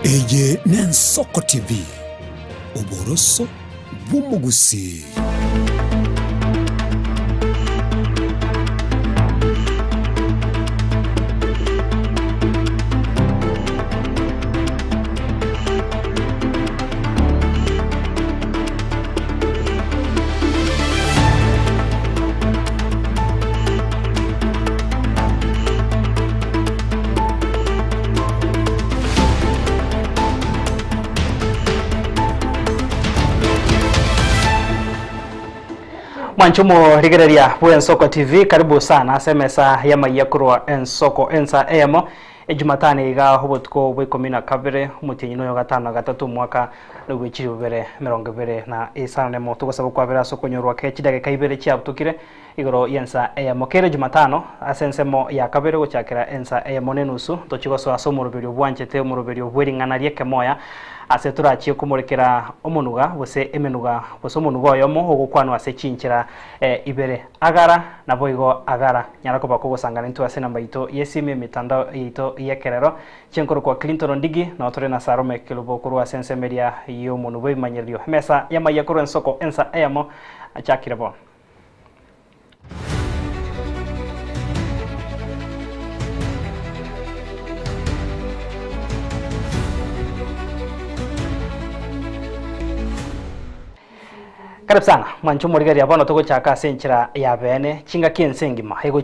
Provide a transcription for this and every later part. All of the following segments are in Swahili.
Eye n'Ensoko TV uboroso bw'umugusi. Mwanchumo rigereria bu Ensoko TV, karibu sana semesa yama yakurwa Ensoko ensa emo ejumatani iga hobotko bwekomina kabere umutinyi yo gatano gatatu mwaka n'ugwikiri bubere 2025 mo tugosaba kwabera sokonyorwa ke kidage kaibere cyabtukire igoro yensa emo kere jumatano asensemo ya kabere gocyakira ensa emo nenusu tokigoso asomurubiri obwanchete omurubiri obweringana rieke moya ase turachiye kumurekera omunuga bose emenuga bose omunuga oyomo ogukwanwa ase chinchira ibere agara naboigo agara nyarako bakogosangana into ase namba ito yesime mitandao ito yekerero chenkoro kwa Clinton Ndigi na otore na Sarome Kilobo kurwa sense media yo munugo imanyerio mesa yama yakoro Ensoko ensa emo achakirebo. Karibu sana mwanchumo rigari abana togo chaka senchira ya bene chinga kiensengima hego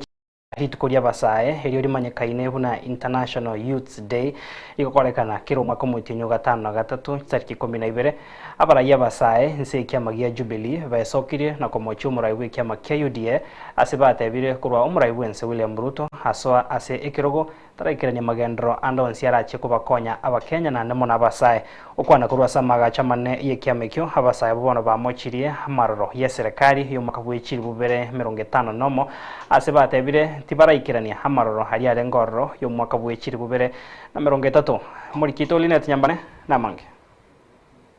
hit koria basae heri rimanyekaine buna International Youth Day ikokorekana kiro mwaka mutinyo gatano na gatatu tariki 12 abara ya basae nse kyamagia Jubilee baesokire na komochu muraiwe kyamakia UDA asibate bire kurwa umuraiwe nse William Ruto haswa ase ekirogo taraikiranye magendro ando nsiara chiko bakonya abakenya na nemo na basae ukwana kurwa samaga chamane yekyamekyo abasae bono bamochirie maroro ya serikali yo makabwechiri bubere 50 nomo asibate bire tibaraikirania amaroro hari arengorro yo mwaka bwechiri bubere na 30 muri kitolinet nyambane namange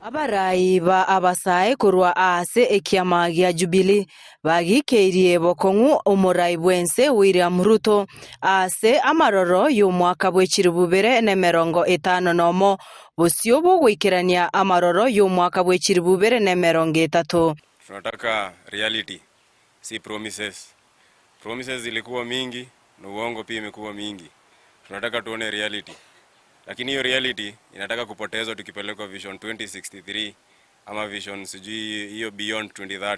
abarai ba abasae kurwa ase ekiama gia Jubilee bagikeirie bokongu umurai bwense William Ruto ase amaroro yo mwaka bwechiri bubere na 50 nomo bosio bugwikirania amaroro yo mwaka bwechiri bubere na 30. Tunataka reality, si promises. Promises zilikuwa mingi na uongo pia imekuwa mingi. Tunataka tuone reality. Lakini hiyo reality inataka kupotezwa tukipelekwa Vision 2063 ama Vision sijui hiyo Beyond 2030.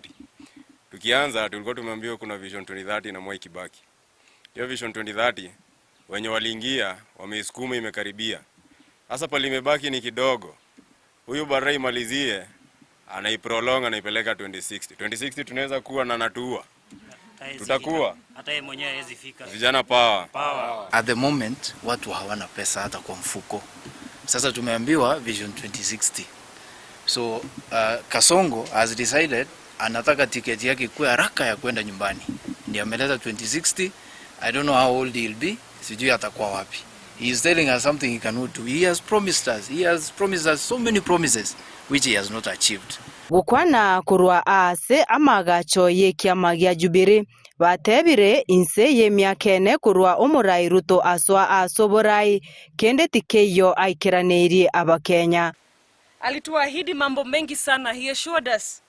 Tukianza tulikuwa tumeambiwa kuna Vision 2030 na Mwai Kibaki. Hiyo Vision 2030 wenye waliingia wameisukuma imekaribia. Sasa pale imebaki ni kidogo. Huyu Barai malizie anaiprolong anaipeleka 2060. 2060 tunaweza kuwa na natua. Tutakuwa hata yeye mwenyewe hawezi fika. Vijana power. At the moment watu hawana pesa hata kwa mfuko. Sasa tumeambiwa Vision 2060. So Kasongo has decided anataka tiketi yake kwa haraka ya kwenda nyumbani. Ndio ameleta 2060. I don't know how old he'll be. Sijui atakuwa wapi. He is telling us something he cannot do. He has promised us so many promises which he has not achieved. Gukwana kurwa ase amagacho yekiama gia Jubilee batebire inse yemyakene kurwa umurai Ruto aswa asoborai kende tikeyo aikiraneirie abakenya. Alituahidi mambo mengi sana. He assured us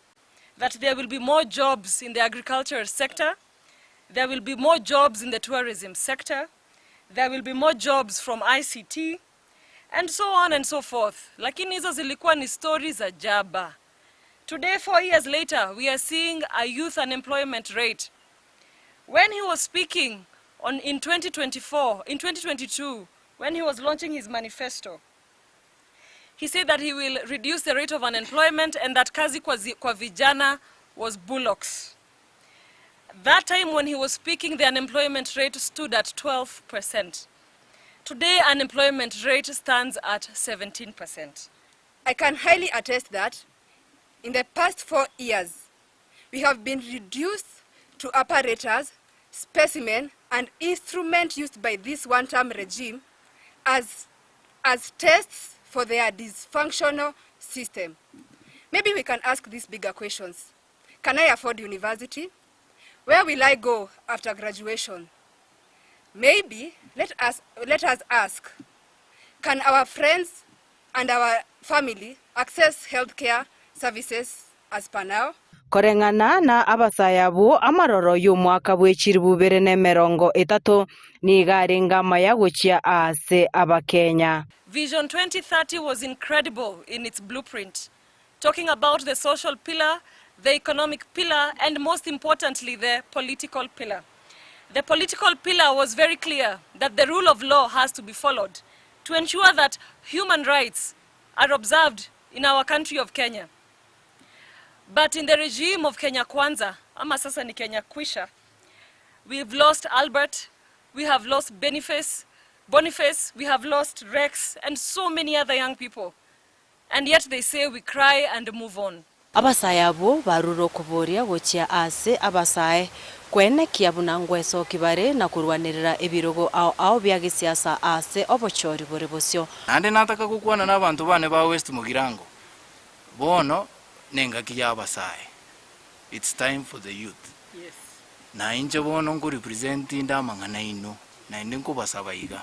that there will be more jobs in the agricultural sector, there will be more jobs in the tourism sector, there will be more jobs from ICT and so on and so forth. Lakini hizo zilikuwa ni stories za jaba. Today, 4 years later, we are seeing a youth unemployment rate. When he was speaking in 2022, when he was launching his manifesto, he said that he will reduce the rate of unemployment and that kazi kwa vijana was bullocks. That time when he was speaking, the unemployment rate stood at 12%. Today, unemployment rate stands at 17%. I can highly attest that in the past 4 years, we have been reduced to apparatus, specimen, and instrument used by this one-term regime as tests for their dysfunctional system. Maybe we can ask these bigger questions. Can I afford university? Where will I go after graduation? Maybe let us ask, can our friends and our family access healthcare services as per now. Korengana na abasayabu amaroro y'umwaka w'ekiribubere n'emerongo etatu nigari ngama ya guchia ase abakenya. Vision 2030 was incredible in its blueprint, talking about the social pillar, the economic pillar, and most importantly, the political pillar. The political pillar was very clear that the rule of law has to be followed to ensure that human rights are observed in our country of Kenya. But in the regime of Kenya Kwanza, ama sasa ni Kenya Kwisha, we've lost Albert, we have lost Boniface, we have lost Rex, and so many other young people. And yet they say we cry and move on. Abasayabu baruro kuboria guchia ase abasae kwene kiabuna ngweso kibare na kurwanirira ebirogo ao bya gisiasa ase obochori bore bosyo. Nande nataka kukwana n'abantu bane ba West Mugirango. Bono nenga kiyabasae. It's time for the youth. Yes. Na inje bono ngo representing ndamangana ino na inde ngo basabayiga.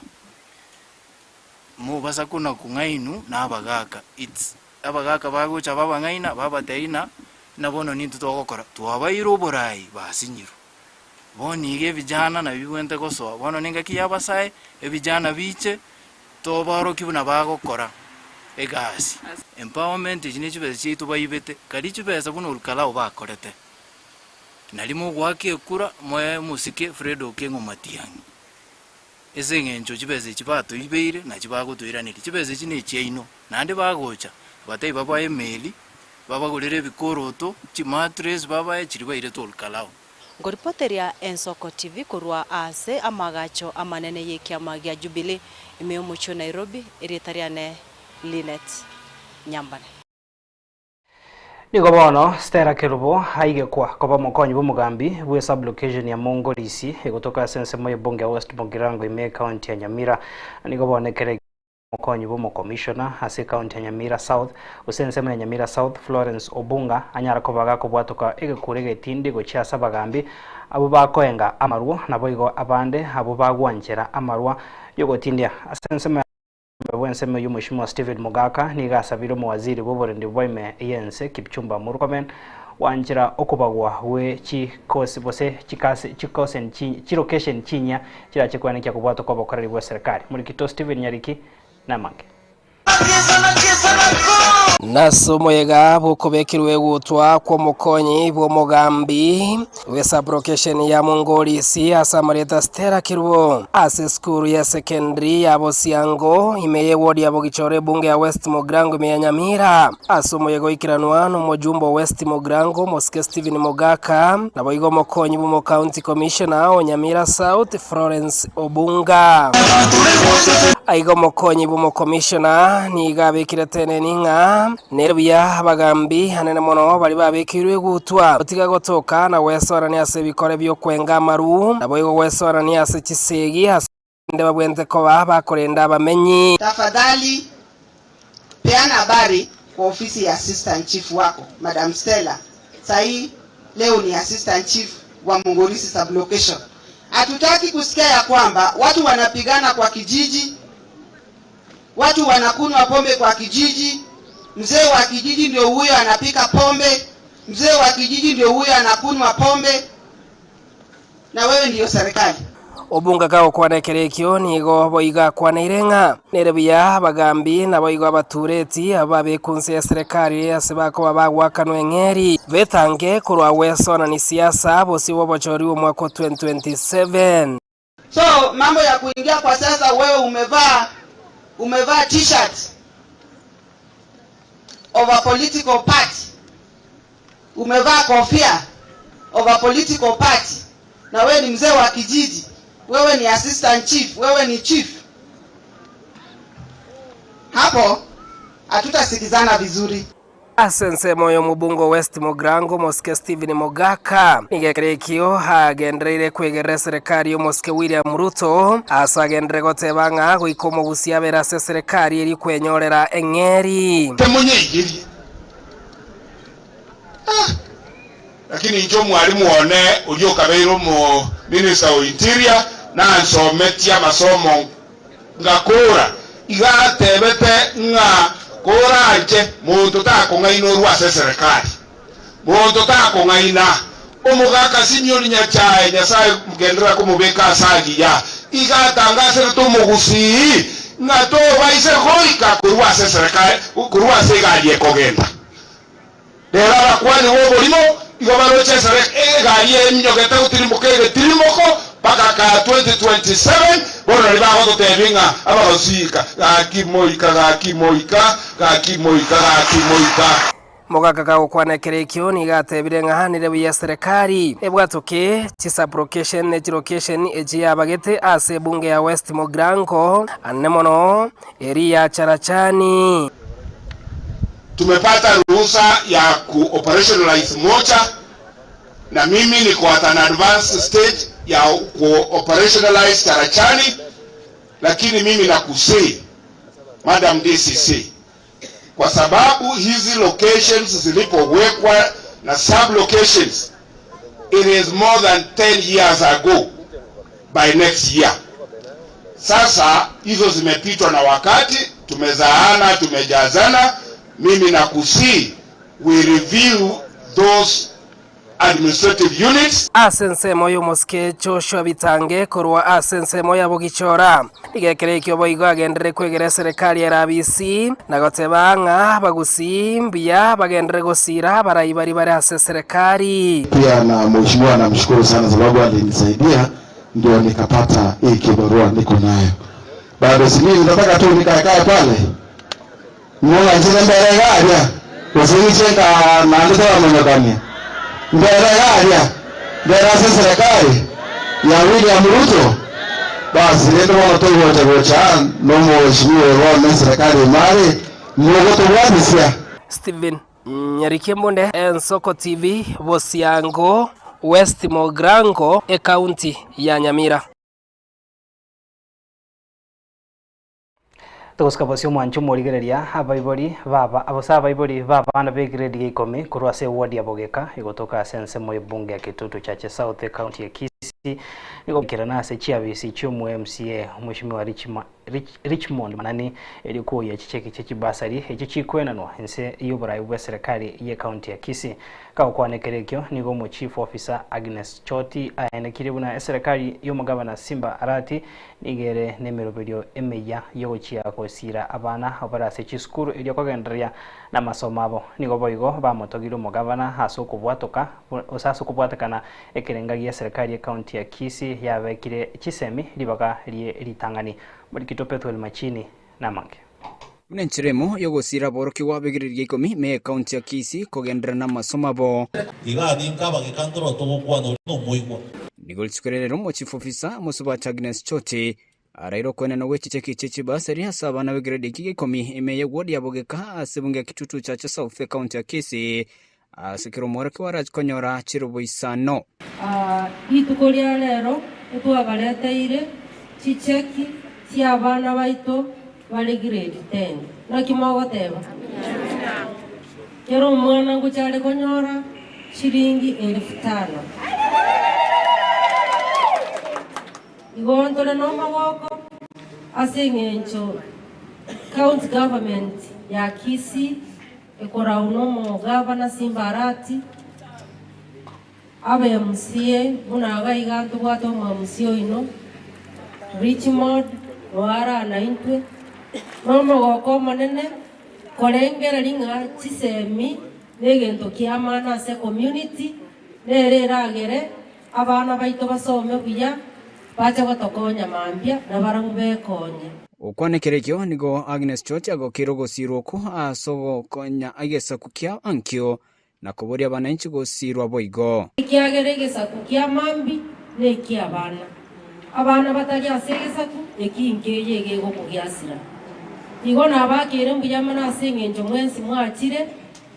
Mu basa kuna kungainu na abagaka. It's abagaka bagucha babangaina babateina na bono nintu tokokora. Tuwabayiro borai basinyiru. Bonige vijana na biwente koso. Bono nenga kiyabasae vijana biche to baro kibuna bagokora. Egasi. Empowerment ijini chibeze chitu bayibete. Kali chibeze buno ulkala obakorete. Nalimo gwake kura moye musike Fredo Kengo Matiangi. Ese ngencho chibeze chibato ibeire na chibago tuiranira. Chibeze chine cheino. Nande bagocha. Batai baba emeli. Baba golere bikoroto. Chimatres baba chiribaire to ulkalao. Ngoripoteria Ensoko TV kurwa ase amagacho amanene yekiama gya Jubilee imeumucho Nairobi iritariane Linet Nyambane. Nigo bono Stella Kerubo haige kwa koba mokonyi b'umugambi bwe sublocation ya Mongolisi egotoka sensemo y'ebunge West Mugirango ime county ya Nyamira. Nigo bonekere mokonyi b'umukommissioner ase county ya Nyamira South usensemo ya Nyamira South Florence Obunga anyara kobaga kubwatoka egekurege tindi gochasa bagambi abo bakoenga amarwo naboigo abande abo bagwanjera amarwa yogotindia asensemo Bwensemo y'umushimo Steven Mugaka nigasabiro mu waziri b'oburendi bw'ime yense Kipchumba Murkomen wanjira okubagwa we chikosi bose chikose chilocation chinya kira chikwane kya kubwato kwa bakorari bwa serikali muri kito Steven Nyariki namange Nasomo yega bukobekirwe gutwa kwa mukonyi bwo mugambi we sublocation ya Mongolisi asamareta Stella Kerubo ase school ya secondary ya Bosiango imeye wodi ya Bogichore bunge ya West Mugirango ime ya Nyamira asomo yego ikiranwa no mujumbo West Mugirango Moske Steven Mugaka na boigo mukonyi bwo county commissioner o Nyamira South Florence Obunga aigo mukonyi bwo commissioner ni gabekire tene ninga Nerubia bagambi hanene mono bali babekirwe gutwa utiga gotoka na wesora ni ase bikore byo kwenga maru na boyo wesora ni ase kisegi ande babwente ko bakorenda bamenyi. Tafadhali peana habari kwa ofisi ya assistant chief wako Madam Stella. Sahi leo ni assistant chief wa Mongolisi sublocation. Hatutaki kusikia ya kwamba watu wanapigana kwa kijiji, watu wanakunywa pombe kwa kijiji. Mzee wa kijiji ndio huyo anapika pombe, mzee wa kijiji ndio huyo anakunywa pombe, na wewe ndio serikali. Obunga kao kwa nekerekyo nigo boiga kwa nairenga nerebya bagambi na boiga abatureti ababekunse ya serikali asebako babagwakanwe engeri betange kurwa wesona ni siasa bosi bobochori wo mwaka 2027. So mambo ya kuingia kwa sasa, wewe umevaa t-shirt of a political party, umevaa kofia of a political party, na wewe ni mzee wa kijiji, wewe ni assistant chief, wewe ni chief. Hapo hatutasikizana vizuri. Asense moyo mubungo West Mugirango Moske Steven Mugaka nigekerekyo hagendreire kwegera serikali yo Moske William Ruto asagendre gotebanga gwikomo gusia berase serikali eri kwenyorera engeri temunye igiri lakini njo mwalimu one ujo kabeiro mu minister of interior na nsometia masomo ngakura igatebete nga koranje muntu takongaina orwase serikali muntu takongaina omugaka Simeon Nyachae Nyasaye mugendera kumubeka asagiya igatangase tumugusi ngato baise hoika kurwase serikali kurwase galie kogenda dera bakwani wo bolimo igobaro chesere galie enyogeta utirimukege tirimoko paka ka 2027 bona libaho totebinga abagosika gakimoika Mogaka ka gukwanekirikio ni gatebire ngahanire buya serikali ebwatuke chisaplocation nechilocation eji abagete ase bunge ya West Mogrango anemono area Charachani. Tumepata ruhusa ya ku-operationalize moja na mimi niko at an advanced stage ya ku-operationalize Charachani, lakini mimi nakusii Madam DCC, kwa sababu hizi locations zilipowekwa na sub locations, it is more than 10 years ago by next year. Sasa hizo zimepitwa na wakati, tumezaana, tumejazana. Mimi nakusii we review those administrative units. Asense moyo moske Joshua Bitange korwa asense moya bogichora igekerekyo boigo agendere kwegera serikali ya RBC na gotebanga bagusimbia bagendere gosira barayibari bari ase serikali. Pia na mheshimiwa namshukuru sana sababu alinisaidia ndio nikapata hii kibarua niko nayo. Bado simi nataka tu nikae pale. Mwana njira mbele garia usiichenga na ndio wamenyakania. Mbele serikali ya William Ruto basi ndio wanatoa wote no mheshimiwa wa serikali mali mwogoto wabisia. Steven Nyarikembonde, Ensoko TV, Bosiango, West Mogrango, county ya Nyamira. Tuguskabasyo mwancho morigereria abaibori baba abosa abaibori baba na be grade ya 10 kurwase ward ya Bogeka igotoka sense moye bunge ya Kitutu Chache South county ya Kisii igokirana ase chiabisi cy'umu MCA Mheshimiwa Richmond Manani elikuwa ya chicheki chibasari echi chikwenanwa ense y'oburayi bwa serikali ya county ya Kisii kakwanekerekyo nigo mu chief officer Agnes Choti ayenekire buna serikali y'omugabana Simba Arati nigere nemeroberio emeya yogochia kosira abana abarase chiskuru ili kwagenderia na masomo abo nigo boigo bamotogire omugabana haso kubwatoka osaso kubwatakana ekerenga ya serikali ya county ya Kisii yabekire chisemi libaga litangani Marikito Petwel Machini na mange. Mnenchiremo yogosira boroki wabegiririe 10 me county ya Kisii kogendera na masomo bo. Igani nkaba gekandoro togokwana no muigwa. Nigolchikorero mo chief officer Musuba Agnes Choti arairo kwena no wechicheki chibasari hasaba na grade 10 imeye ward ya Bogeka asebunge ya Kitutu Chache South county ya Kisii asikiro morake waraj konyora chirobo isano. Itukoria lero etwabaleteire chicheki cia bana baito bali grade 10 na kimogoteba kero mwana nguchale konyora shilingi 5,000 igontole no maboko asengencho county government ya Kisii ekora unomo governor Simba Arati abe MCA unaga igantu bwato mu MCA ino Richmond wara na intwe nomo goko manene korengera linga chisemi negento kiamana se community nereragere abana baito basome buya bacha gotokonya mambia na baramube konya okwanekerekyo nigo Agnes Choti agokiro gosiroko asogo konya agesa kukia ankyo na kuboria bananchi gosirwa boigo ikiageregesa kukia mambi nekia abana batari asegesaku ekinkeye egego kugiasira igona abakire mbuyamana asengenjo mwensi mwachire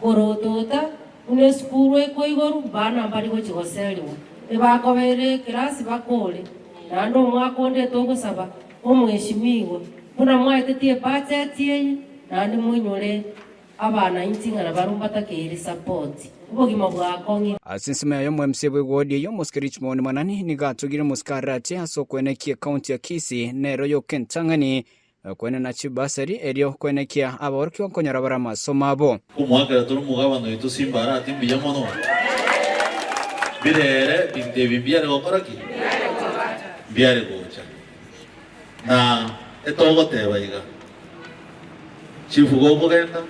gorotota une skuru ekoigoru bana bari gochigoseriwa ebakobere klasi bakole nando mwakonde togosaba omweshimiwa buna mwaitetie bachetie nandi mwinyore abana intingana barumbatakere support ubogima bwakongi asinsima yo MCA bwodi yo Richmond Manani nigatugire muskarate asokwenekie county ya Kisii nero yo Kentangani kwene na chibasari erio kwenekia aborki okonyora bara masomo abo kumwaka turu mugabano itu simbara timbi yamono birere binde bibiare gokoraki biare gocha na etogo tebaiga chifu gogenda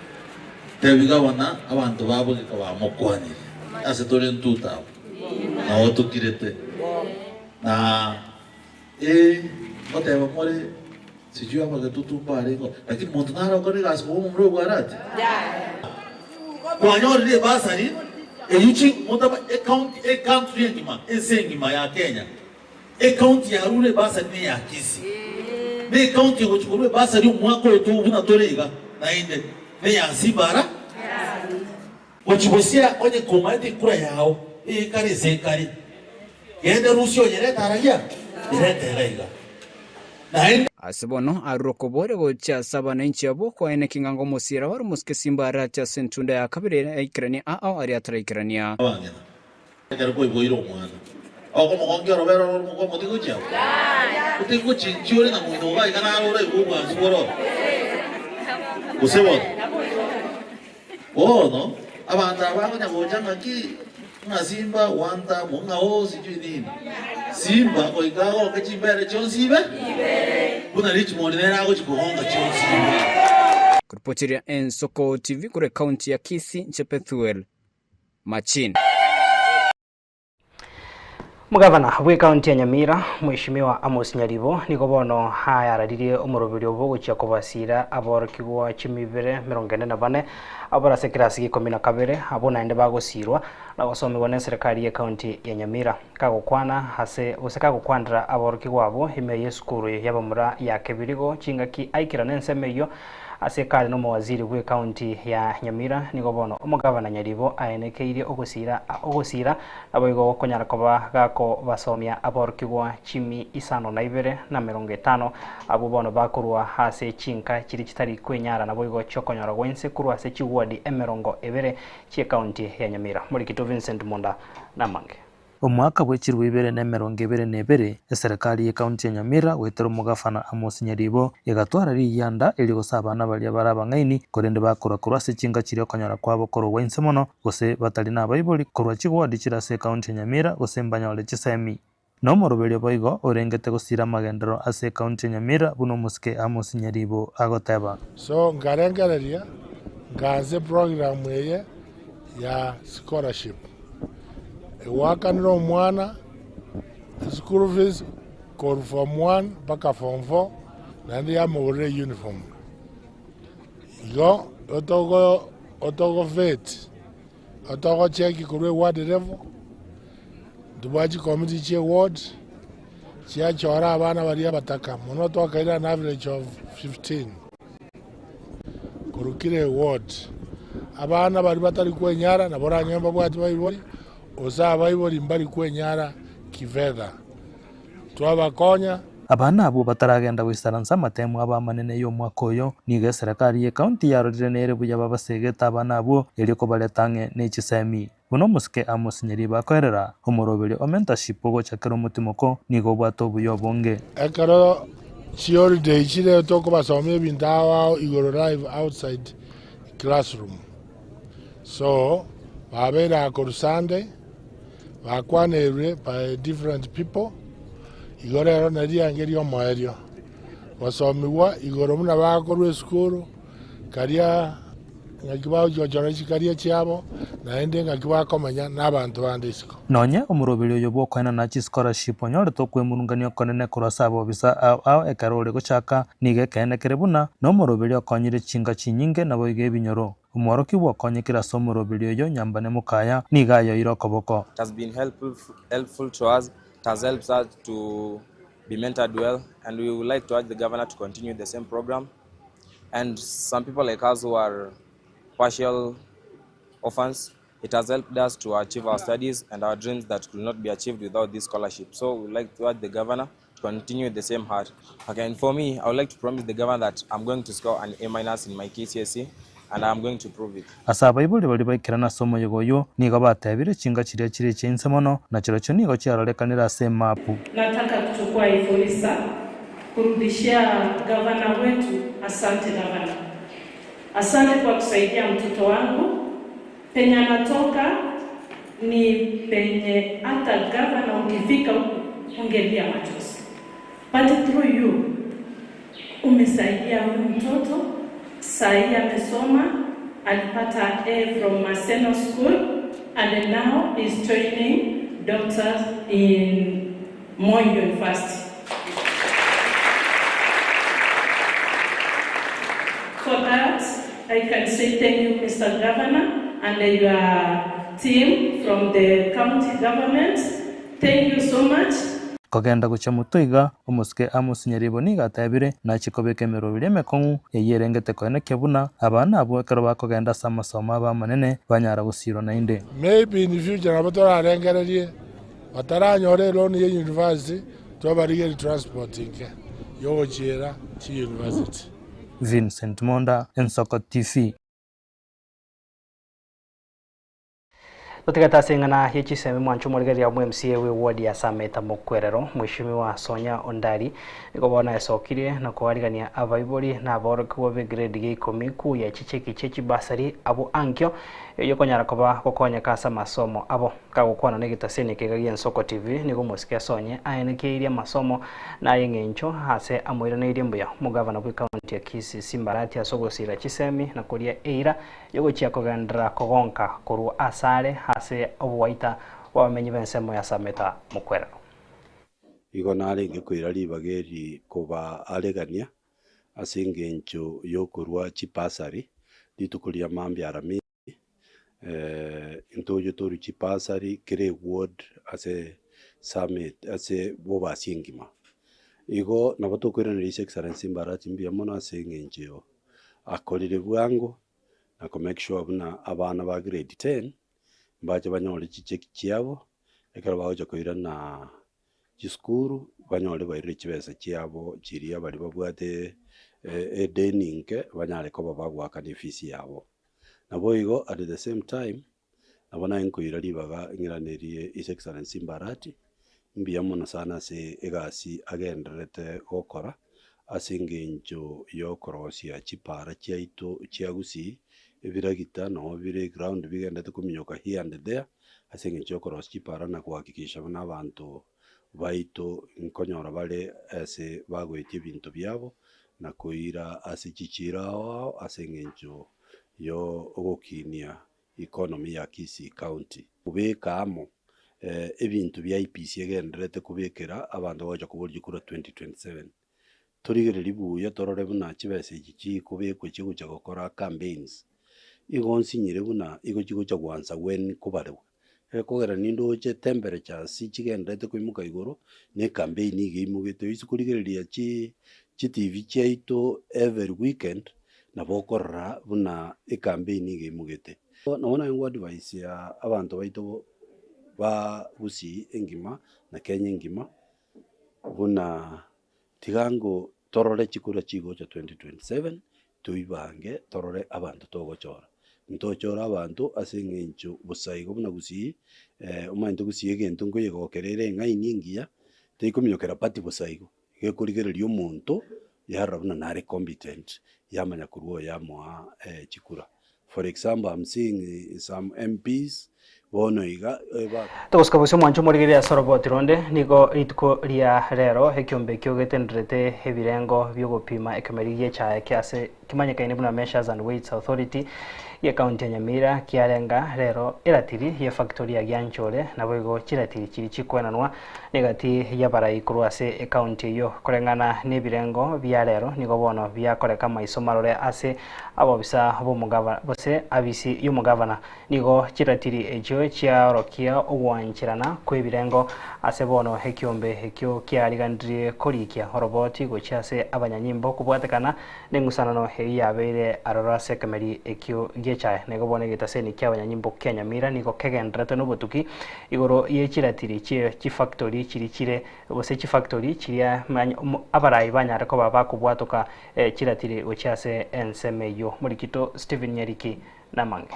tebiga wana abantu babo kaba mokwani ase tore ntuta na otukirete na oteba more sijui hapa ketutu pale lakini mtu nara ukari gas kwa mro gwarati kwa nyori le basari yuchi mutaba account ngima ngima ya Kenya account ya rule basari ni ya kisi ni account ya kuchukua basari mwako tu una torega na inde ni ya sibara kuchibosia onye komati kura yao kari sekari yende rusio yere tarajia yere terega asibono arokobore gocha saba na inchi abo kwa ene kingango musira waru muske simbara cha sentunda ya kabire ikrani ao ari atra ikrania kero boy boiro mwana ako mo ngero bero mo mo tigucha utiguchi chiore na mundo ga igana ora ibuwa siboro usebo no abanda bako nyagocha ngaki Simba wanta munga o sijui nini Simba oigago kechimbere chonsibe kuna Richmond nera go chikuhonga chonsibe kuripotiria Ensoko TV kure county ya Kisii Chepethuel Machin. Mugavana we county ya Nyamira Mheshimiwa Amos Nyaribo niko bono hayararirie umurubiri obo gucia kubasira aborokigwa 244 abora sekirasi 12 abona ende bagosirwa na gusomegwa ne serikali ya county ya Nyamira kagukwana hase useka gukwandira aborokigwa abo ime yesukuru yabamura ya kebirigo chingaki aikira nensemeyo asekali no mawaziri we county ya Nyamira niko bono umugavana Nyaribo aenekeire ogusira aboigo konyara koba gako basomia aborokigwa 550 abo bono bakurwa hase chinka kiri kitari kwenyara na boigo chokonyara wense kurwa se chiwadi emerongo ebere chi county ya Nyamira muri kito Vincent Monda namange omwaka bwechirwe ibere nemerongo ebere nebere eserikali ya county ya Nyamira wetero mugafana Amos Nyaribo igatwara riyanda ili gusabana bali barabangaini korende bakora kurase chinga kiri konyara kwabo koro wense mono gose batali na bayiboli korwa chigwadi chirase county ya Nyamira gosembanya ole chisemi no morobelio boigo orengete gusira magendero ase county ya Nyamira buno muske Amos Nyaribo agoteba so ngarengereria ngaze program eye ya scholarship wakaniro mwana school fees for form 1 mpaka form 4 na ndi amore uniform yo otogo vet otogo cheki kurwe ward level dubaji committee che ward chia chora abana bari abataka muno twakaira an average of 15 kurukire ward abana bari batari kwenyara na bora nyamba bwati bayibori osaba ibori mbari kwenyara kiveda twabakonya abana abo bataragenda wisaransa matemu abamanene yo mwakoyo niga serikali ya county ya Rodrenere buya babasegeta abana abo eliko baletange nechisemi buno muske Amos Nyaribo akorera umurobere o mentorship go chakero mutimoko nigo bwato buyo bonge ekaro chiori de chire toko basomye bindawa igoro live outside classroom so babera kursande bakwanere by different people igoro naria ngerio moerio wasomiwa igoro muna bakorwe skuru karia ngakibaho jojora chikaria chiabo naende ngakiba komanya nabantu bandisiko nonye umurobiri yo bokwena na chi scholarship onyore to kwemurunganio konene kurasabo bisa ao ekarole gochaka nige kene kerebuna no murobiri okonyire chinga chinyinge nabo ige binyoro umworoki bwakonyekira somurobiri yo nyambane mukaya niga yo irokoboko. It has been helpful to us. It has helped us to be mentored well, and we would like to urge the governor to continue the same program. And some people like us who are partial orphans, it has helped us to achieve our studies and our dreams that could not be achieved without this scholarship. So we would like to urge the governor to continue the same heart. Again, for me, I would like to promise the governor that I'm going to score an A- in my KCSE, and I'm going to prove it. Asaba ibuli bali baikirana somo yogoyo nigo batebire chinga chiria chiri chinse mono na chiro nigo chiarolekanira se mapu. Nataka kuchukua hii fursa kurudishia gavana wetu. Asante gavana, asante kwa kusaidia mtoto wangu. Penye anatoka ni penye hata gavana ukifika ungelia machozi, but through you umesaidia huyu mtoto. Sahi amesoma, alipata A from Maseno School and now is training doctors in Moi University. For that, I can say thank you, Mr. Governor, and your team from the county government. Thank you so much. Kogenda gucha mutoiga umuske amusinyaribo nigatebire na chikobeke merobire mekongu yeyerengete koene kebuna abana abo ekero bakogenda samasoma ba manene banyara busiro na inde. Maybe in the future abatora arengererie bataranyore loan ye university to barigeri transporting yo chira chi university. Vincent Monda, Ensoko TV. Tutigata singana yechiseme mwanchu murigeri ya MCA we ward ya Sameta Mukwerero Mheshimiwa Sonya Ondari nikobona esokire na kwarigania abaibori na aboro kuwa be grade ge 10 ku ya chichekichechi basari abo ankyo yokonyara koba kokonya kasa masomo abo kagukwana negitasene kegagia Ensoko TV nigumusikia Sonya ayenekeria masomo na yengencho hase amwira irie mbuya mugavana bwa county ya Kisii Simbarati asogosira chisemi na kuria eira yogochia kogandra kogonka koru asare hase obwaita wamenyi bensemo ya Sameta Mukwerero. Igo naringe kwira libageri kuba alegania asingencho yokorwa chipasari litukulia mambi arami intoyo toru chipasari kire ward ase Summit ase boba singima igo nabotokwira ni excellence Simbarati mbia mona asingencho akolire bwango na ko make sure abuna abana ba grade 10 baje banyole chicheki chiabo ekero baje koira na chiskuru banyole bayire chibesa chiabo chiria bali babwate edeninge banyale ko babagwaka defisi yabo nabo igo at the same time nabona inkoira libaga ngiranerie His Excellency Simbarati mbia mona sana se egasi agenderete gokora asingenjo yokorosia chipara chiaito chiagusi ebiragita no bire ground bigendete kuminyoka here and there asingenjo yokorosia chipara na kuhakikisha n'abantu baito nkonyora bale ase bagwete ibintu byabo na kuira ase chichirao asingenjo yo ogokinia economy ya Kisii County ubekamo ebintu bya IPC egenderete kubekera abantu baje kuburyo kura 2027 turigere libuya torore buna chibese iki kubekwe chigo cha gukora campaigns igonsinyire buna igo chigo cha gwanza wen kubarewa kogera nindo che temperature si chigendete kuimuka igoro ne campaign igimugete isukurigereria chi TV chaito every weekend na bokorra buna campaign igimugete naona ngo advice ya abantu baito ba usi engima na Kenya engima buna tigango torore chikura chigo cha 2027 tuibange torore abantu togochora ntochora abantu asengencho busaigo buna gusi umanto gusi egento ngo yegokerere ngai ningia teikominyokera pati busaigo gekurigererio omonto yarabuna nare competent yamanya kuruo yamwa chikura. For example, I'm seeing some MPs bonoiga Togoska bose mwancho murigeri asoroboti ronde niko itko ria rero hekyombe kyogetendrete hebirengo byogopima ekameriye cha kyase kimanyekaine buna Measures and Weights Authority ya county ya Nyamira kiarenga rero iratiri ya factory ya Gyanchore nabo kiratiri kiri chikwenanwa negati ya barai kurwase county yo korengana nebirengo bya rero niko bono byakoreka maisomarore ase abo bisa bo mugaba bose abisi y'umugabana niko kiratiri ejo chiarokia ogwanchirana kwebirengo ase bono hekyombe hekyo kiarigandrie korikia roboti gochase abanyanyimbo kubwatekana nengusanano heyabere arorase kameri ekyo gecha nego bone gitaseni kyabanyanyimbo Kenya Mira niko kegendrete nobutuki igoro yechiratiri chi factory chiri bose chi factory chiria abarai banyare ko baba kubwatoka chiratiri gochase ensemeyo murikito Steven Nyariki namange.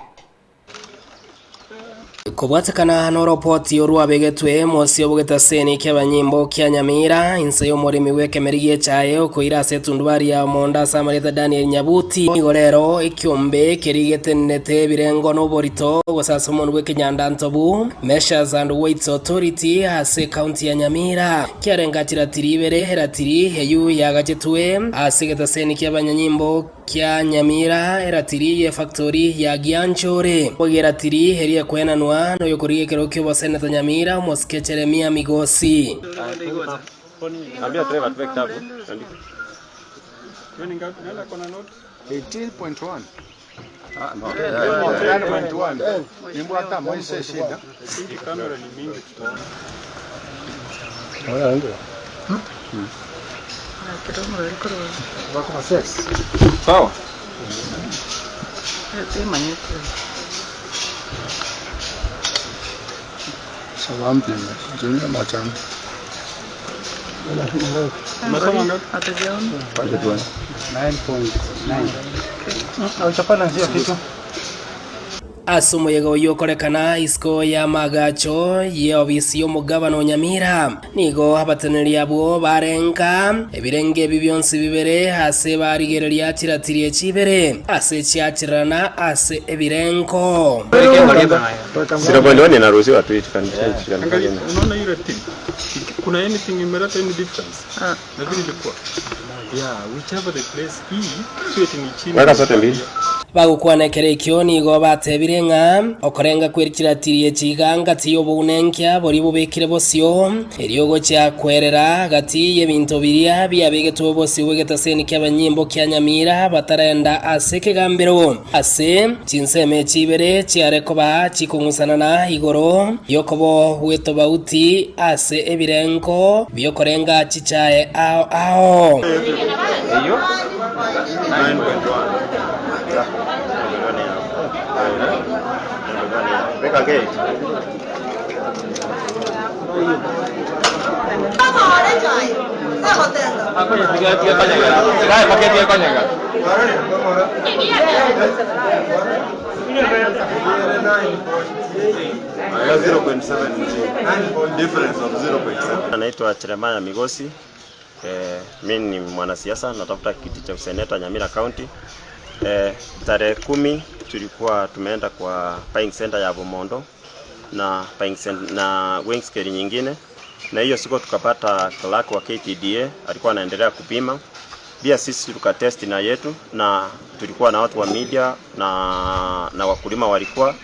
Kubwatakana no report yorwabegetwe mosio bugetaseni kyabanyimbo kya Nyamira inse yo murimi weke meriye chaye okoira setundwari ya Monda Samarita Daniel Nyabuti igorero ikyombe kerigetenete birengo no borito wasasa umuntu weke Nyanda Ntobu Measures and Weights Authority ase county ya Nyamira kyarengatira tiribere heratiri heyu yagajetwe ase getaseni kyabanyimbo kya Nyamira heratiri ye factory ya Gianchore ogeratiri heria kwenanwa no yokoriye kerokyo boseneta Nyamira moske Jeremia Migosi ambia driver tuweke tabu 18.1 no 10.1 nimbo hata moise shida kamera ni mingi tutaona ndio sawa salam pia jina macam Masama ngapi? Atajiona. 9.9. Au chapana sio kitu. Asumo yego yokorekana isko ya magacho ye obisi yo mugabano Nyamira nigo abataneri abo barenga ebirenge bibyonsi bibere hase barigereria tiratiriye kibere ase cyakirana ase ebirenko sirabondone na ruhusiwa tu itikana unaona ile timu kuna anything imeleta any difference na vile ilikuwa whichever the place sio ni chini wala sote mbili bagukwana kerekyo nigo batebirenga okorenga kwerikiratiriye kiganga tiyo bunenkya bori bubekire bosyo eriogo cya kwerera gati y'ebintu biria byabegeto bosi wegetaseni kyabanyimbo kya Nyamira batarenda aseke gambero ase chinseme chibere cyarekoba chikungusana na igoro yokobo weto bauti ase ebirenko byokorenga chichae ao iyo 9.1 Venga, ¿qué? Anaitwa Jeremia Migosi. Mimi ni mwanasiasa natafuta kiti cha useneta Nyamira County. Tarehe 10 tulikuwa tumeenda kwa buying center ya Bomondo na buying center na Wingskeri nyingine, na hiyo siku tukapata clerk wa KTDA alikuwa anaendelea kupima. Pia sisi tukatest na yetu, na tulikuwa na watu wa media na wakulima walikuwa,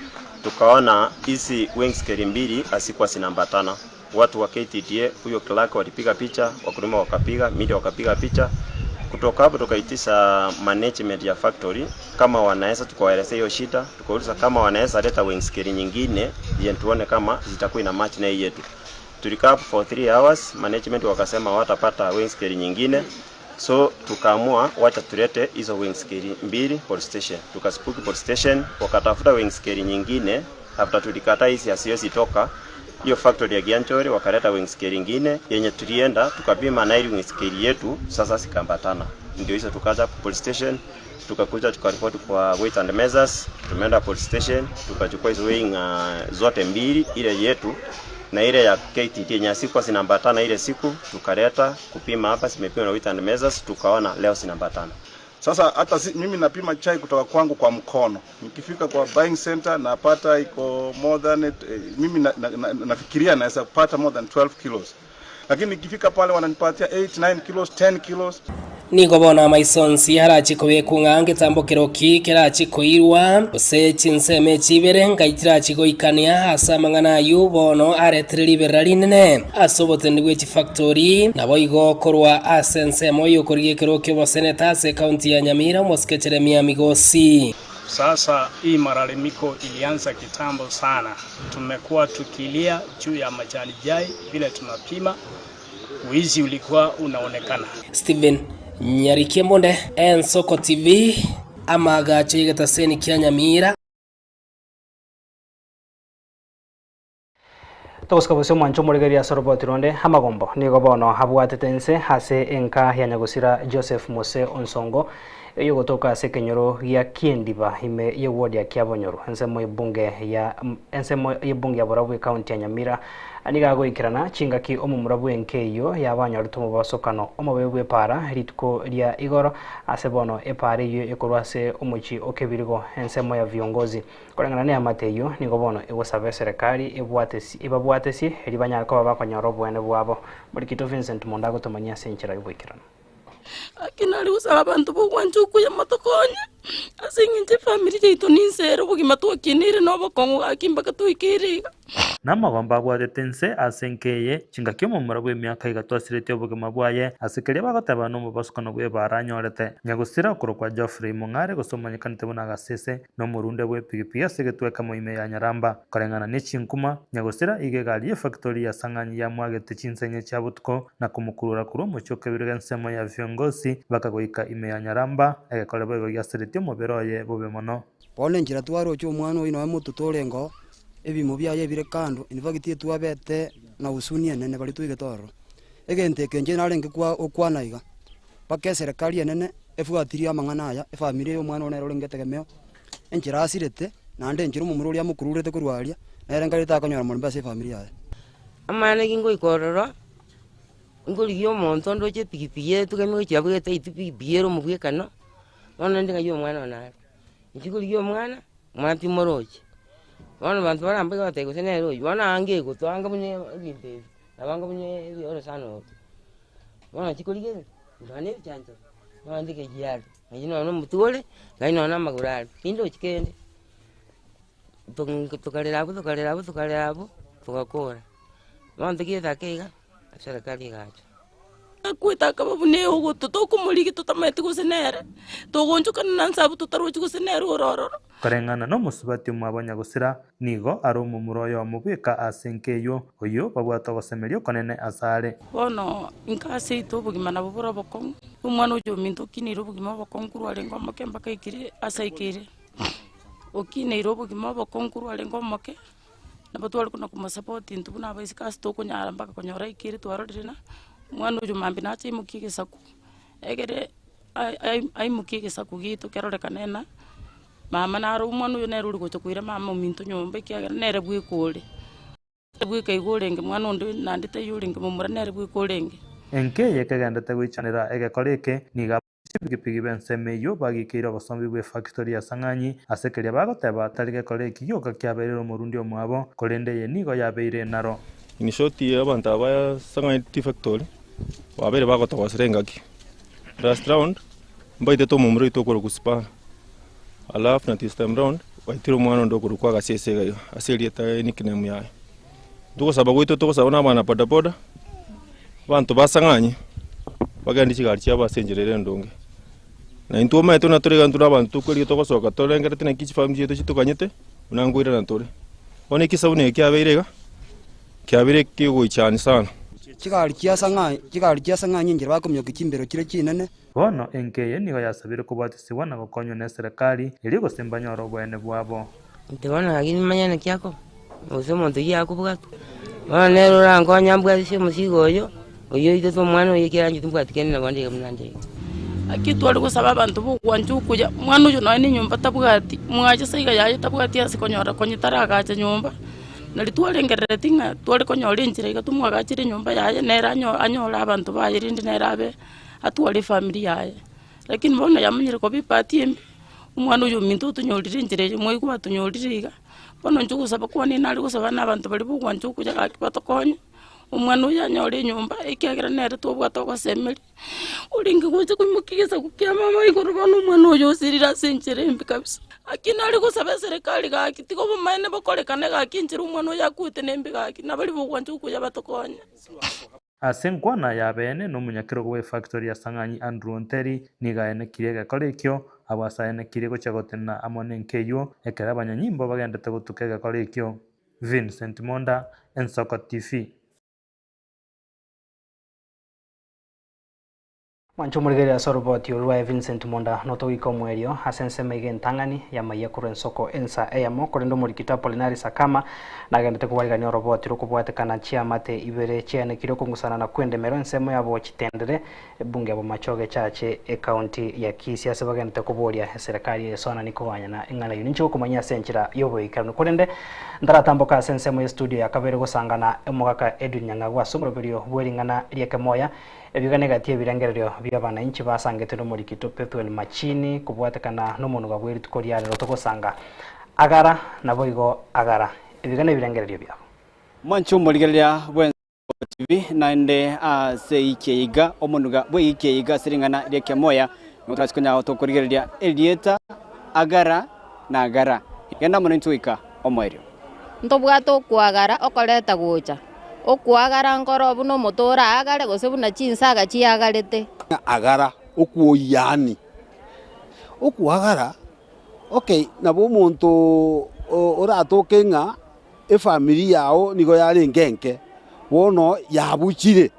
tukaona hizi Wingskeri mbili asikuwa sinambatana. Watu wa KTDA huyo clerk walipiga picha, wakulima wakapiga, media wakapiga picha. Kutoka hapo tukaitisha management ya factory kama wanaweza, tukawaelezea hiyo shida, tukauliza kama wanaweza leta Wingskeri nyingine ili tuone kama zitakuwa ina match na hii yetu. Tulikaa hapo for 3 hours, management wakasema watapata Wingskeri nyingine, so tukaamua wacha tulete hizo Wingskeri mbili police station. Tukaspuki police station, wakatafuta Wingskeri nyingine. After tulikata hizi asiyosi toka hiyo factory ya Gianchore, wakaleta Wingskeri nyingine yenye tulienda tukapima na ile Wingskeri yetu sasa sikambatana. Ndio hizo tukaja police station, tukakuja tukaripoti kwa weight and measures. Tumeenda police station tukachukua hizo weighing zote mbili, ile yetu na ile ya KTT yenye siku sinambatana. Ile siku tukaleta kupima hapa, simepima na weight and measures, tukaona leo sinambatana. Sasa hata mimi napima chai kutoka kwangu kwa mkono. Nikifika kwa buying center napata iko more than mimi nafikiria naweza kupata more than 12 kilos. Lakini nikifika pale wananipatia 8, 9 kilos, 10 kilos. Nigo bona maisonsi harachi kobekungange tambokero ki kerachi koirwa ose chinseme chibere ngaitira chigoikania asamangana yubono aretrili beralinene asobote ndwe chi factory nabo igo korwa asense moyo koriye kerokyo boseneta se county ya Nyamira moske Jeremia Migosi. Sasa hii malalamiko ilianza kitambo sana. Tumekuwa tukilia juu ya majani jai vile tunapima wizi ulikuwa unaonekana. Steven Nyarikembonde, Ensoko TV, amagacho yigataseni kya Nyamira. Toska bose mwancho murigeria sorobotironde amagombo nigo bono habwatetense hase enka ya nyagusira Joseph Mose Onsongo yo gotoka sekenyoro ya Kiendiba ime ye ward ya Kiabonyoru ensemo ibunge ya Borabu county ya Nyamira aniga goikirana chingaki omumurabu enkeyo yabanyoru tumo basokano omobegwe para ritko lya igoro asebono epare yo ekorwase omuchi okebirigo ensemo ya viongozi korangana ne amateyo nigobono egosabe serikali ibabwatesi libanyako bakonyoro bwene bwabo Burikito Vincent Mondago tomanya senchira ibwikirana akinali usaba abantu bugwanjuku ya matokonya asinginje family jaitu ninsero bugima tukinire nobo kongo akimba katuikiriga namagomba bwatetense asenkeye chingakyo mumura bwe myaka igatwasirete obugima bwaye asikere bagotaba no mubasukano bwe baranyorete nyagusira kurukwa Geoffrey Mungare gosomanyikanite buna gasese no murunde bwe pigipia sigetweka muime ya Nyaramba karengana ne chinkuma nyagusira igegari ye factory ya Sanganyi ya mwagete chinsenye chabutko na kumukurura kuro muchoke birensemo ya viongozi bakagoika ime ya Nyaramba egekole bwe yasirete muberoye bobe mono pole njira twaro cyo mwana uyu no mututolengo ebimo byaye bire kando invagitie tuabete na usunie nene bali tuigetoro egente kenje narenge kwa okwanaiga pake serikali enene efuatiria amang'ana aya efamily yo mwana onero lengetegemeo enjira asirete nande njiro mumururi amukururete kurwaria nerengari takonyora muri base family aya amana kingo ikororo ngoli yo monto ndoche pikipiye tugemwe cyabwete itipipiero mubwekano none ndinga yo mwana onaro njigoli yo mwana mwanti moroje wana bantu barambe batego senero wana ange go twanga munye limpe nabanga munye ore sano wana chikolige ndane chanzo ndike jiyari ngino no mutule ngino na magurali indo chikende tukalera tukakora wana kieta kega serikali gacho kwita kabune ugo tutokumuliki tutamete kusenere togonjukana nansabu tutaruchi kusenere ororo karengana no musubati mwabanya gusira nigo aro mumuroyo amubika asenkeyo oyo babwata gosemerio konene asare bono inkase ito bugima na bubura bokong umwana ujo minto kiniro bugima bokong kurwale ngoma kemba kaikire asaikire okine iro bugima bokong kurwale ngoma ke nabatwali kuna kuma support intu na baisika sto kunyara mpaka konyora ikire twarorina mwana ujo mambi nachi mukike saku egere ai mukike saku gitu kerore kanena mama naro umwana uyo nero uriko chokwira mama minto nyombe kyagera nere bwikole bwikaigolenge mwana undo nandite yuringe mumura nere bwikolenge enkeye kagendete gwichanira egekoreke niga pigipigi bensemeyo bagikira basombi bwe factory ya Sanganyi asekeria bagoteba tarige koreki yoka kyaberero murundi omwabo korendeye nigo yabeire naro in short abantu aba Sanganyi factory wabere bagotogosrengaki last round mbaite to mumuro itokoro kuspa alafu na this time round waitiro mwana ndo kurukwa gasese gayo aserieta nickname yayo tuko sababu ito tuko sabona bana poda poda bantu basanganye bagandi chigari cyaba senjerere ndonge na into maito na tore gantu abantu kweli to kosoka tore ngere tena kichi family yeto chitukanyete unangwira na tore one kisabune kyabirega kyabire kigo cyane sana chigari cyasanganye ngere bakomyo kichimbero kire kinene bono enkeye nigo yasabire kubatisibwa na gukonyo na serikali iri gusembanya orobwene bwabo ndibona agini manyana kyako usomo nduya kubwatu bana nero rango nyambwa she musigo yo oyo ito mwana oyo kiranje tumbwatikene na bandi kamnanje akitwali kusaba abantu bugwanju kuja mwana uyo nani nyumba tabwati mwaje saiga yaje tabwati asikonyora konyitara akaje nyumba nalitwalengerere tinga twali konyora injira igatumwa akachire nyumba yaje nera anyola abantu bayirindi nerabe atwali family yaye lakini bona yamanyire ko bipati umwana uyo minto tunyolire injire mwe kuba tunyoliriga bona njuku saba kwa ni nali kusaba nabantu bali bugwanju kuja kakibatokonya umwana uyo anyole nyumba ikagera nere tobwata ko semeli ulingi kuze kumukigeza kukia mama ikorobana umwana uyo sirira senjere mbi kabisa akina ali kusaba serikali kakitiko bumaine bakolekane kakinjira umwana uyo akute nembi kaki nabali bugwanju kuja batokonya asenkwana yabene no munyakiro gwe factory ya Sanganyi Andrew Nteri nigaene kirega korekyo abasayene kirego cyagotena amone nkeyo ekera abanyanyimbo bagendete gutukega korekyo Vincent Monda Ensoko TV Mwancho murigeria soroboti urwa Vincent Monda noto wiko mwerio asense megen tangani ya maiya kuren soko ensa eyamo korendo murikita Polinari Sakama na gendete kubarigania roboti rukubwate kana chia mate ibere chiane kiro kungusana na kwende mero nsemo yabo chitendere bunge abo machoge chache e county ya Kisii sebagende kuboria serikali esona nikowanya na ingana yunincho kumanya senchira yobo ikano korende ndaratamboka sense mo studio ya kabere gusangana emogaka Edwin Nyangagwa somroberio bweringana rieke moya ebigane gatie birengererio byabana inchi basangete no murikito Pethuel Machini kubwatekana no muntu gabwiri tukoriare rotogosanga agara na boigo agara ebigane birengererio byabo Mwancho murigeria bwen TV naende seikeiga omunuga bwikeiga siringana rieke moya mutrasikonya otokorigeria Elieta agara na agara yenda munintwika omwerio ntobwato kuagara okoreta gocha okuagara ngoro buno motora agare gosebuna chinsaga chiagarete agara okuoyani okuagara okay nabo muntu oratokenga family yao nigo yari ngenke wono yabuchire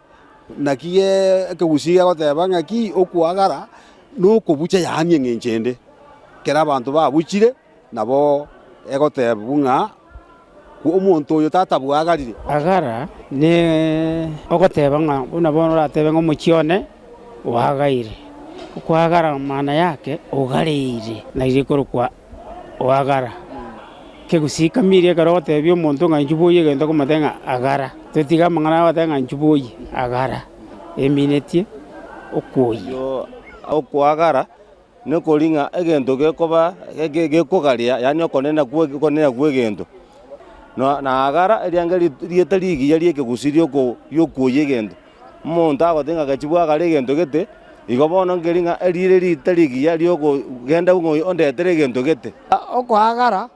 nakie kegusiga goteba ngaki okuagara no kubucha yani ngenchende kera abantu babuchire nabo egotebunga umuntu uyu tatabwagarire agara ne ogoteba nga una bono ratebe ngo muchione wagaire kwagara maana yake ugarire na irikoro kwa wagara kegusika mirie karotebye umuntu nga njubuye gendo kumatenga agara tutiga mangana watenga njubuye agara eminetie okuyo okwagara ne kolinga egendo gekoba gekogaria yani okonena kuwe gendo no na agara eriangeri rietarigi yari ekegusirio ko yokuye gendo monta agotenga gachibwa gare gendo gete igobono ngeringa erire ritarigi yari oko genda ngo ondetere gendo gete okwagara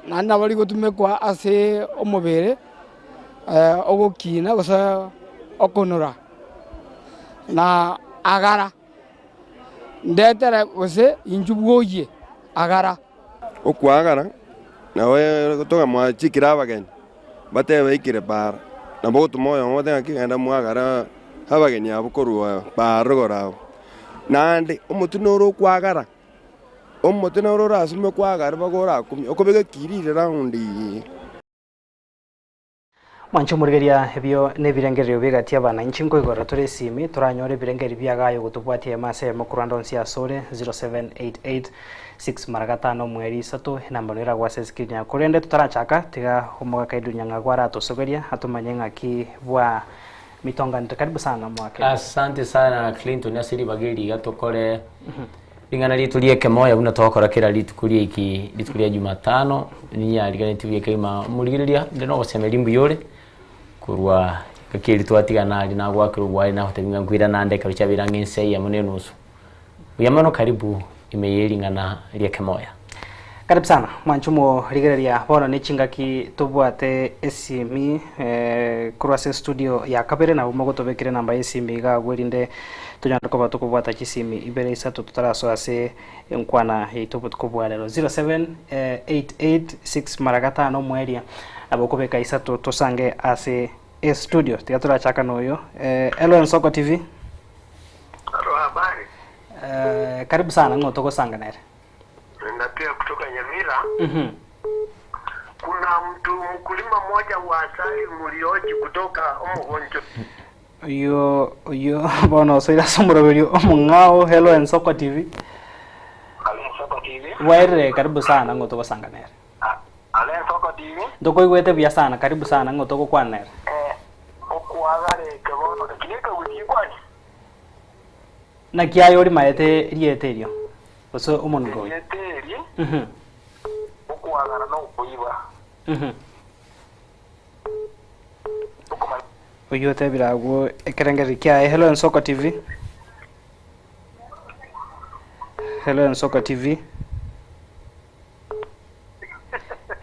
nana bari gutumekwa ase omubere ogokina gosa okonora na agara ndetere gose injubwoye agara okwagara nawe gotoga mwachikira abageni batebe ikire bara nabo tumoyo ngotenga kigenda mwagara abageni abukorwa barogora nandi omutunoro kwagara omutunoro rasume kwagara bagora kumi okobega kirire raundi Mwancho murigeria ebyo nebirengererio bigatia abana inchinko igora tore simi turanyore birengeri byagayo gutubwatie mase mukuranda onsi asore 0788 mweri sato namba nira gwase skini ya kurende tutarachaka tiga homoga kaidu nyangagwara tosogeria atumanye ngaki bwa mitonga karibu sana mwake. Asante sana Clinton asiri bageri gatokore ingana litulie kemoya buna tokora kira litukulie iki litukulia Jumatano ni ya ligane tuye kema murigeria ndeno gosemelimbu yore kurwa kakiri twatigana ali na gwakiro wali na hotabinga ngwira nande karucha birangense ya munenusu uyamano karibu imeyelingana lieke moya. Karibu sana mwanchumo rigereria bono nichingaki tubwate esimi kurwase studio ya kabere na umogo tobekire namba esimi ga gwirinde tunyandiko batukubwata chisimi ibere isatu tutaraso ase enkwana hitobut kubwalero 07886 mweria abokobeka isatu tosange ase studio tiatura chaka noyo Elo Ensoko TV. Halo, habari. Karibu sana ngotoko sanga nere. Napia kutoka Nyamira. Kuna mtu mkulima mmoja wa asali Mulioji kutoka Omugonjo. Yo bono soira somroberio omungao Hello Ensoko TV. Hello Ensoko TV. Waire karibu sana ngotoko sanga nere. Hello Ensoko TV. Ndoko igwete bya sana karibu sana ngotoko kwa nere. Okuagare kebono kineka wuti kwani. Na kiayo ri maete rieterio. Oso omongo. Rieterio. Okuagara no kuiba. Oyo te birago ekerengeri kia Hello Ensoko TV. Hello Ensoko TV.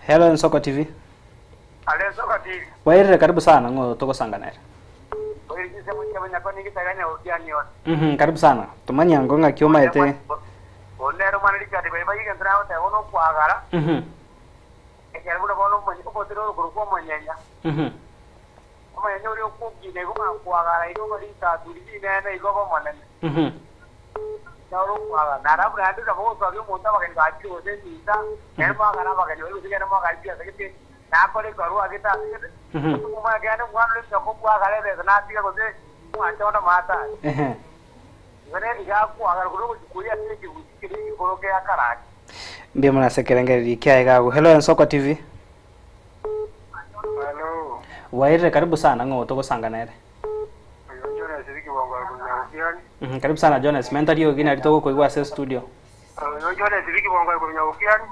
Hello Ensoko TV. Hello Ensoko TV. Waire karibu sana ngo toko sanga nere. Waire kisa mwenye kwa nikitaganya ukiani yote. Karibu sana. Tumanya ngonga kioma ete. Onero manilika de baiba yiga ndrao te ono kuagara. Ekero buno bono mwenye kopotero kuruko mwenyenya. Mwenye uri okugine kuma kuagara iro bari ta turidi nene igogo monene. Chao kwa na rabu na ndio kwa sababu monta bagani bachi hote tita nerma kana bagani wewe usikia nerma kalpia sakiti na pale karu agita kuma gani mwana le kwa gale de na tika kote mwacha mata ngane diga kwa agar kulo kuya tiki ukiri koroke akara mbia mwana sekerengeri kia gago. Hello Ensoko TV. Hello. Waire karibu sana ngoto kusanga nere. Jonas Riki wangu kunyaukiani. Karibu sana Jonas. Mentari yo gina litoko kwa Ase studio. Jonas Riki wangu kunyaukiani.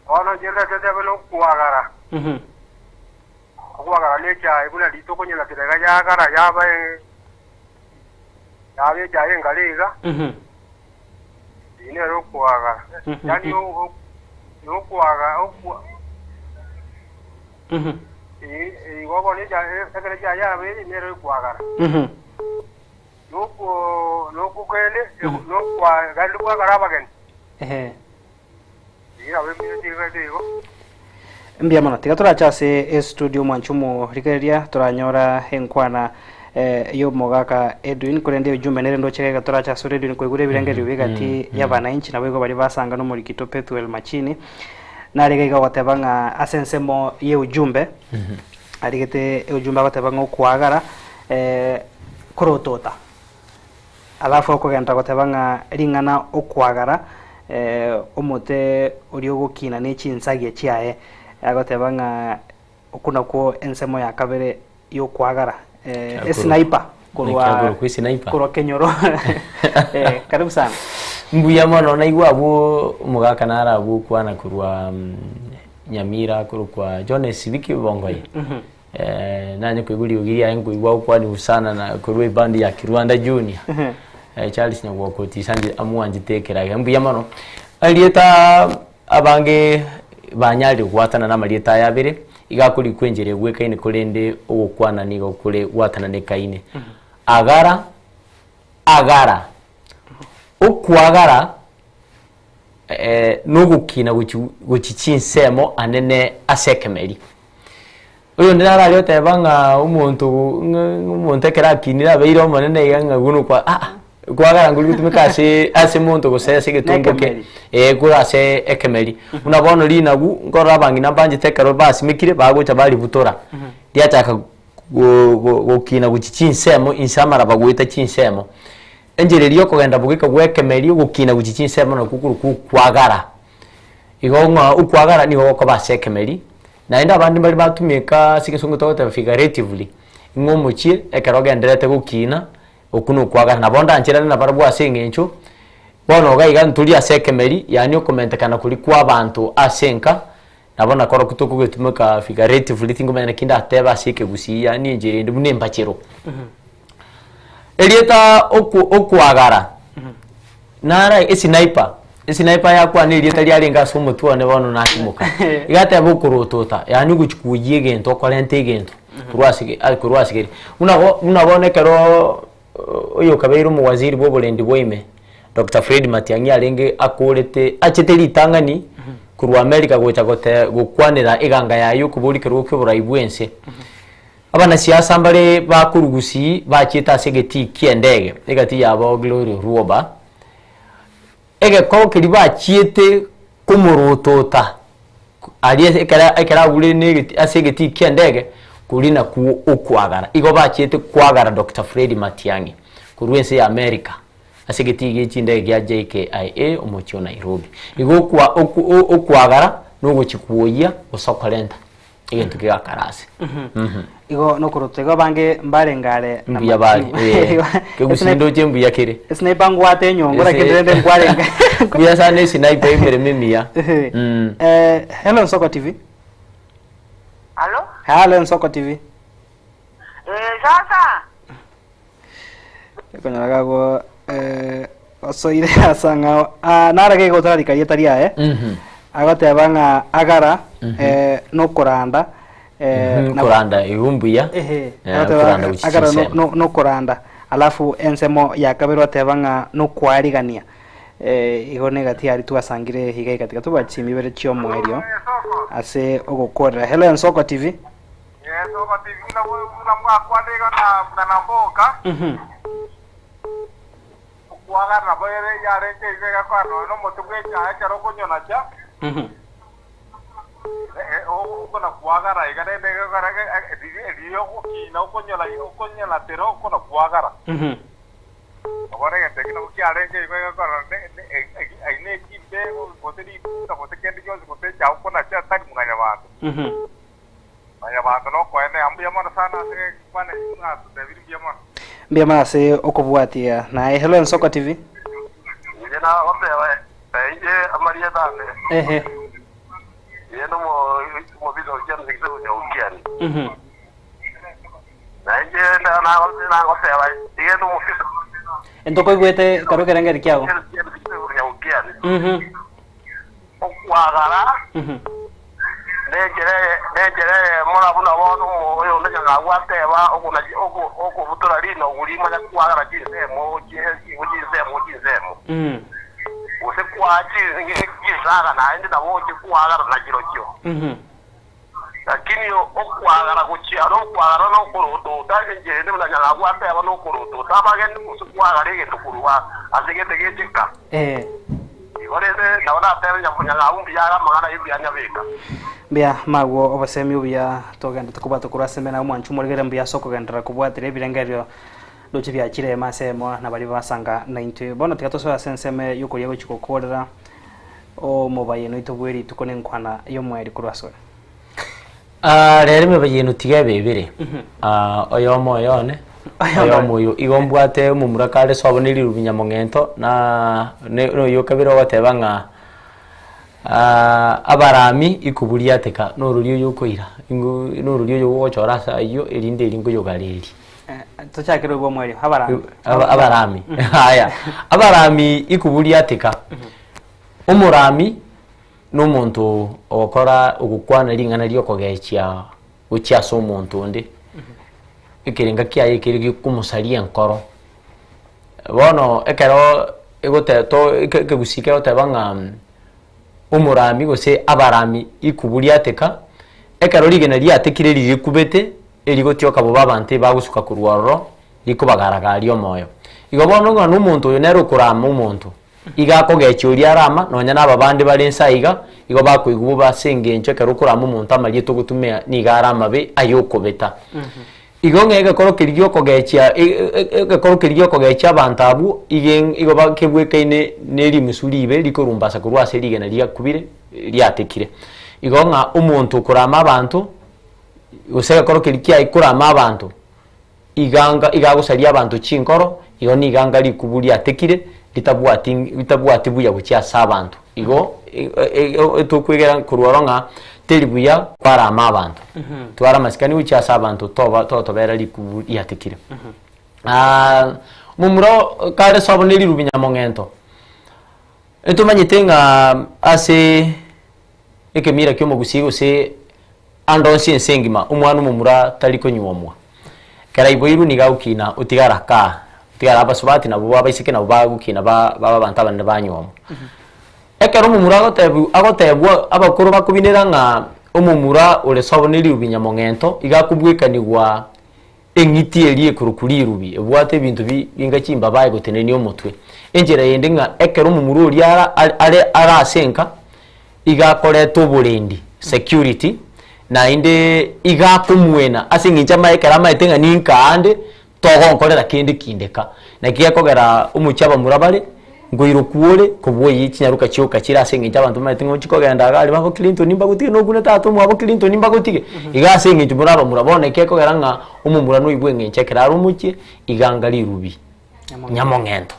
Ono jela tete belo kuagara. Kuagara lecha ibuna litoko nyela tiraga ya agara ya bae. Ya be jaye ngaliga. Ine ro kuagara. Yani yo kuagara Iwo ni sekere ya be ni ro kuagara. Loko kwele no kwa galu kwa garabagen. Ira we mi tiga tigo. Mbia mana tiga turacha se studio Mwanchumo rikeria turanyora henkwana yo mogaka Edwin kurende ujumbe nere ndo cheka turacha sore Edwin kwegure birengeri bigati yabana inchi na bego bari basanga no muri kitope tuel machini na regega watebanga asensemo ye ujumbe arigete ujumbe watebanga okuagara korotota alafu okugenda gotebanga ringana okuagara omote uri ogukina n'ekinsagie kiaye agotebanga okuna ko ensemo ya kabere yo kwagara sniper kurwa kenyoro karibu sana mbuya mono naigwa abo mugaka nara abo kwana kurwa Nyamira kurwa Jones Wiki Bongoi nanye kwiguri ugiria yangu igwa kwani usana na kurwe bandi ya Kirwanda Junior Charles Nyagwokoti sanje amuanjitekera mbuya mono alieta abange banyali gwatana na marieta ya bere igakuri kwenjere gwekaine kurende ogukwana nigo kure gwatana ne kaine agara okwagara nugukina guchichinsemo anene asekemeri uyo ndara lyo tebanga umuntu ekerakinira beiro manene yanga gunu kwa kwagara ngulu tumeka ase muntu gusese getumbuke kura ase ekemeri unabona lina ngora bangi nambanje tekero basi mikire bagocha bali butora lyataka gukina guchichinsemo insamara bagwita chinsemo enjere lyo kugenda bugika gwekemeri gukina guchichinsemo no kukuru kwagara igonga ukwagara niho ko basekemeri na enda abandi bali batumika sikisungu tote figuratively ngomuchie ekerogenderete gukina okuno kwagara nabonda nchira na barabwa asengencho bono gaiga ntuli asekemeri yani okomentekana kuri kwa abantu asenka nabona koro kutuko getumeka figuratively tingomenya kinda ateba asike gusiya ni njire ndi munembachero elieta okwagara nara sniper yakwa ni elieta lyalenga somo tuone bono nakimuka igate bukurotota yani guchikuye gento korente gento kurwasigeri unabone kero oyo kabeiro mu waziri bobolendi boime Dr. Fred Matiang'i alenge akorete acheteri tangani kurwa America gocha gote gukwanira iganga yayo kuburikero kweburayibwense abana siasa mbale bakurugusi bachita segeti kiendege egati yabo Glory Ruoba ege ko kiri bachiete kumurotota aliye ekara gure ne asegeti kiendege kulina ku okwagara igo bachiete kwagara Dr. Fred Matiang'i kurwense ya America asegeti gechinde ya JKIA omochio Nairobi igo kwa okwagara nugo chikuoya osokolenta igentu kiga karase igo no kurotega bange mbarengare na mbiya bali kegusindo jembu yakire sniper ngwate nyongora kendende ngwarenga biya sana sniper imere mimia hello Ensoko TV. Hello Ensoko TV. Sasa kwenye lagago osoire asanga nara ke gotara dikarietaria agote banga agara no koranda koranda igumbuya koranda agara no koranda alafu ensemo yakabirwa tebanga no kwarigania igone gati ari twasangire higai katika tubachimi bere chio mwerio ase ogokorera. Hello Ensoko TV. Ensoko TV una mwakwadega na mboka kuaga na boyere yare ke ga kwa no motubwe cha charo kunyo na cha o kuna kuaga ra igare ne ga ra di yo ko ki na kunyo la tero kuna kuaga ra ahora que te no yare ke ga kwa ai ne ki be boteri ta boteri yo bote cha kuna cha ta munganya ba aya ba no ko ene ambia mana sana se kwane nga te biri mana mbia mase okobwatia na Hello Ensoko TV ina ote wa ije amaria dane yeno mo bizo jam zikzo ya ukiani na ije na ote wa yeno mo fiso entoko igwete karo kerengeri kiago ya ukiani okwagara Negere mora buna wono oyo nanya ngawateba oku butura lino ulima na kwagara jisemo jisemo use kwaji ngizaga na ende na woji kwagara na jirokyo lakini okwagara kuchiaro kwagara no kuruto taje nje ne nanya ngawateba no kuruto tabagende kusukwagara ge tukuruwa azigete gechika ore na wana tele nyamunya ngawumbi yaga magana ibi anyabeka mbia magwo obasemi ubia togenda tukubata kuraseme na mwanchu muregere mbia soko gendera kubwatire birengerio doche bya chire masemo na bali basanga 90 bona tikatoso senseme yuko yego chikokorera o mobaye no itobweri tukone nkwana yo mweri kuraswe rero mebayeno tigabe bibire oyo moyo ne oyo moyo igombwate mumura kale soboneri rubinyamongento na no yokabiro watebanga abarami ikuburia ateka no ruriyo yokoira no ruriyo yogochora sayo erinde iringo yogareri tuchakiro go mweri abarami haya abarami ikuburia ateka umurami no muntu okora ogukwana ringana ryo kogechia uchia so muntu ndi ikirenga kiaye kirigi kumusaria nkoro bono ekero egoteto ikegusike otebanga umurami gose abarami ikuburia ateka ekero rigena riatekire rigikubete erigotioka bo babante bagusuka kurwaro rikubagaragaria omoyo igo bono ngano umuntu uyu nero kurama umuntu igakogechuria rama nonya nababande barensa iga igo bakuigubo basengenche kero kurama umuntu amari togutumia ni garama be ayokobeta igo ngege koro kirigio kogechia koro kirigio kogechia bantabu igen igo bakebwekaine neri musuri ibe likorumbasa kurwa serige na ria kubire riatekire igo nga umuntu kurama abantu usega koro kirikia ikurama abantu iganga igagusaria abantu chinkoro igo ni iganga likuburia atekire litabwati buya bukia sabantu igo etukwegera kurwaronga teribuya kwarama abantu twara masikani ucha sabantu tobera likuburia atekire mumuro kare soboneri rubinyamongento etumanyite nga ase ekemira kyo mugusigo se andonsi ensengima umwana mumura taliko nyuomwa kara iboiru nigaukina utigara ka tigara abasubati na buba baisike na buba gukina baba bantaba ndabanyuomwa ekero mumura agotebwa abakuru bakubinira nga umumura ule soboneri rubinyamongento igakubwikanigwa engiti elie kurukuri rubi ebwate bintu binga chimba baye goteneni omutwe enjera yende nga ekero mumura uri ara asenka igakoreto burendi security na inde igakumwena asinginja maekera maetenga ninka ande togo nkorera kindi kindeka na kiyakogera umuchaba murabale ngoiro kuole kubwoyi kinyaruka cyoka kira asinginja abantu maetenga chikogenda gali babo Clinton nimbagutige no gune tato mu abo Clinton nimbagutige igasinginja muraba murabone kiyakogera nga umumura no ibwenge nchekera arumuki iganga lirubi nyamongento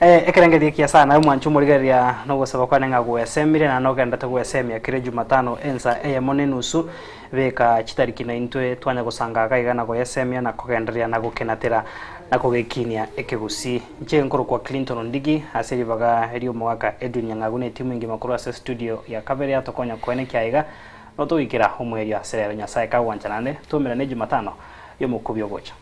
ekerengeri kia sana mwanchu murigeria no gusaba kwa nenga gwesemire na no genda tagwesemia kire Jumatano ensa eyamone nusu beka chitariki na intwe twanya gusanga kaigana gwesemia na kugenderia na gukenatira na kugekinia ekegusi nche nkuru kwa Clinton Ndigi asiri baga erio mwaka Edwin Nyangagune timu ingi makuru ase studio ya Kabere atokonya kwene kyaiga no tuikira umweri aserera nyasaye ka wanchanane tumira ne Jumatano yo mukubyo gocha.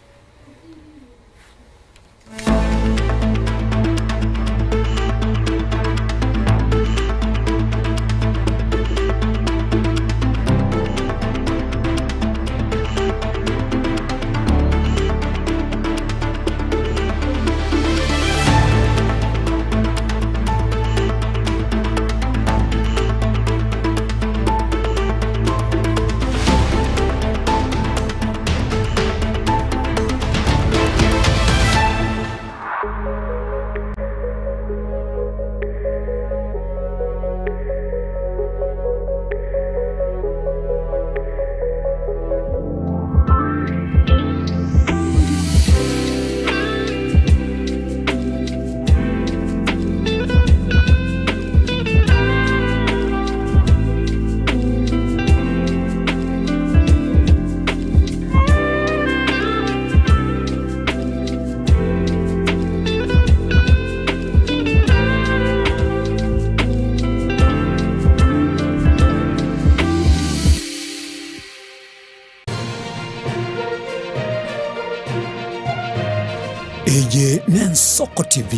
Iye n'Ensoko TV,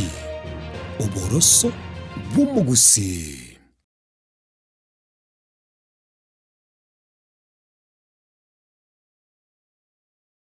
uboroso bw'umugusi.